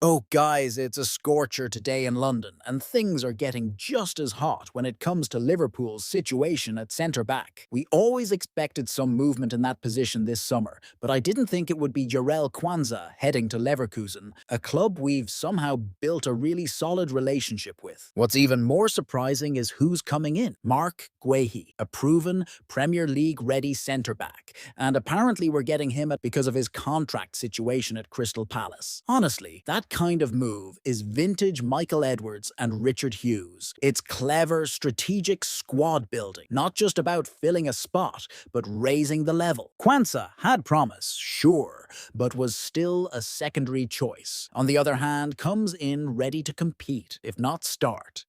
Oh, guys, it's a scorcher today in London, and things are getting just as hot when it comes to Liverpool's situation at centre-back. We always expected some movement in that position this summer, but I didn't think it would be Jarell Quansah heading to Leverkusen, a club we've somehow built a really solid relationship with. What's even more surprising is who's coming in. Marc Guéhi, a proven Premier League-ready centre-back, and apparently we're getting him because of his contract situation at Crystal Palace. Honestly, that kind of move is vintage Michael Edwards and Richard Hughes. It's clever, strategic squad building, not just about filling a spot, but raising the level. Quansah had promise, sure, but was still a secondary choice. On the other hand, comes in ready to compete, if not start.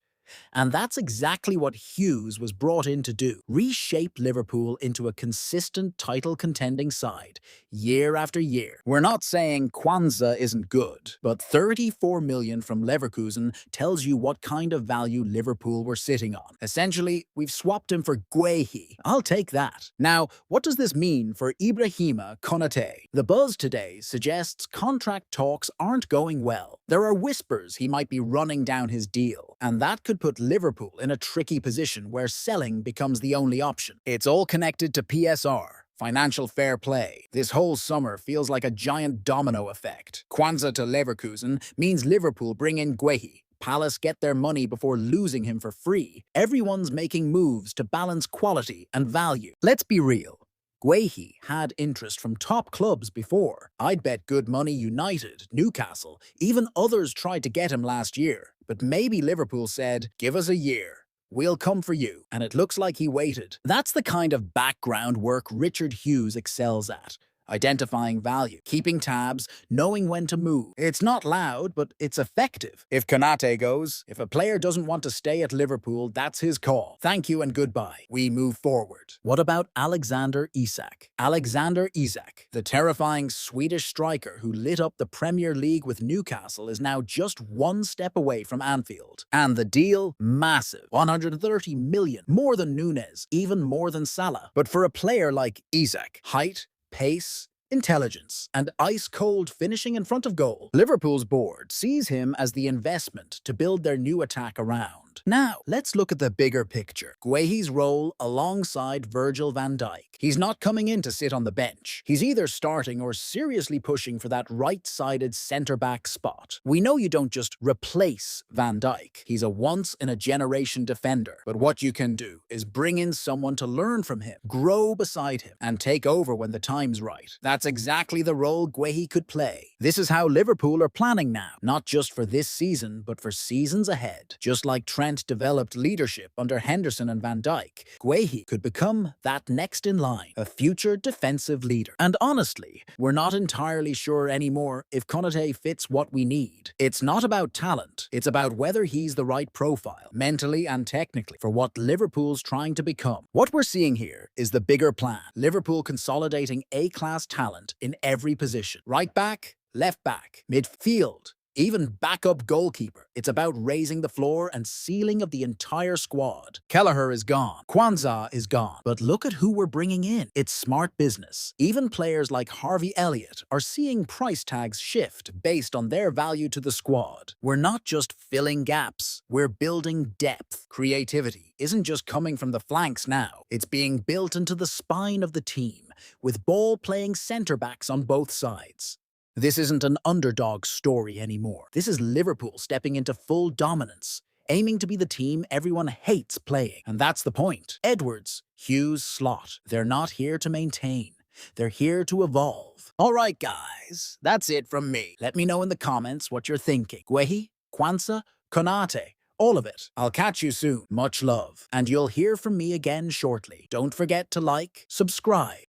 And that's exactly what Hughes was brought in to do, reshape Liverpool into a consistent title-contending side, year after year. We're not saying Quansah isn't good, but 34 million from Leverkusen tells you what kind of value Liverpool were sitting on. Essentially, we've swapped him for Guéhi. I'll take that. Now, what does this mean for Ibrahima Konaté? The buzz today suggests contract talks aren't going well. There are whispers he might be running down his deal, and that could put Liverpool in a tricky position where selling becomes the only option. It's all connected to PSR. Financial fair play. This whole summer feels like a giant domino effect. Quansah to Leverkusen means Liverpool bring in Guéhi. Palace get their money before losing him for free. Everyone's making moves to balance quality and value. Let's be real. Guéhi had interest from top clubs before. I'd bet good money United, Newcastle, even others tried to get him last year. But maybe Liverpool said, give us a year. We'll come for you. And it looks like he waited. That's the kind of background work Richard Hughes excels at. Identifying value, keeping tabs, knowing when to move. It's not loud, but it's effective. If Konaté goes, if a player doesn't want to stay at Liverpool, that's his call. Thank you and goodbye. We move forward. What about Alexander Isak? Alexander Isak, the terrifying Swedish striker who lit up the Premier League with Newcastle, is now just one step away from Anfield. And the deal? Massive. 130 million. More than Nunez, even more than Salah. But for a player like Isak, height, pace, intelligence, and ice-cold finishing in front of goal, Liverpool's board sees him as the investment to build their new attack around. Now, let's look at the bigger picture. Guéhi's role alongside Virgil van Dijk. He's not coming in to sit on the bench. He's either starting or seriously pushing for that right-sided centre-back spot. We know you don't just replace Van Dijk. He's a once-in-a-generation defender. But what you can do is bring in someone to learn from him, grow beside him, and take over when the time's right. That's exactly the role Guéhi could play. This is how Liverpool are planning now, not just for this season, but for seasons ahead. Just like Trent developed leadership under Henderson and Van Dijk, Guéhi could become that next in line, a future defensive leader. And honestly, we're not entirely sure anymore if Konaté fits what we need. It's not about talent, it's about whether he's the right profile, mentally and technically, for what Liverpool's trying to become. What we're seeing here is the bigger plan. Liverpool consolidating A-class talent in every position. Right back, left back, midfield, even backup goalkeeper. It's about raising the floor and ceiling of the entire squad. Kelleher is gone. Quansah is gone. But look at who we're bringing in. It's smart business. Even players like Harvey Elliott are seeing price tags shift based on their value to the squad. We're not just filling gaps. We're building depth. Creativity isn't just coming from the flanks now. It's being built into the spine of the team, with ball-playing centre-backs on both sides. This isn't an underdog story anymore. This is Liverpool stepping into full dominance, aiming to be the team everyone hates playing. And that's the point. Edwards, Hughes, slot. They're not here to maintain. They're here to evolve. All right, guys, that's it from me. Let me know in the comments what you're thinking. Guéhi, Quansah, Konaté, all of it. I'll catch you soon. Much love. And you'll hear from me again shortly. Don't forget to like, subscribe,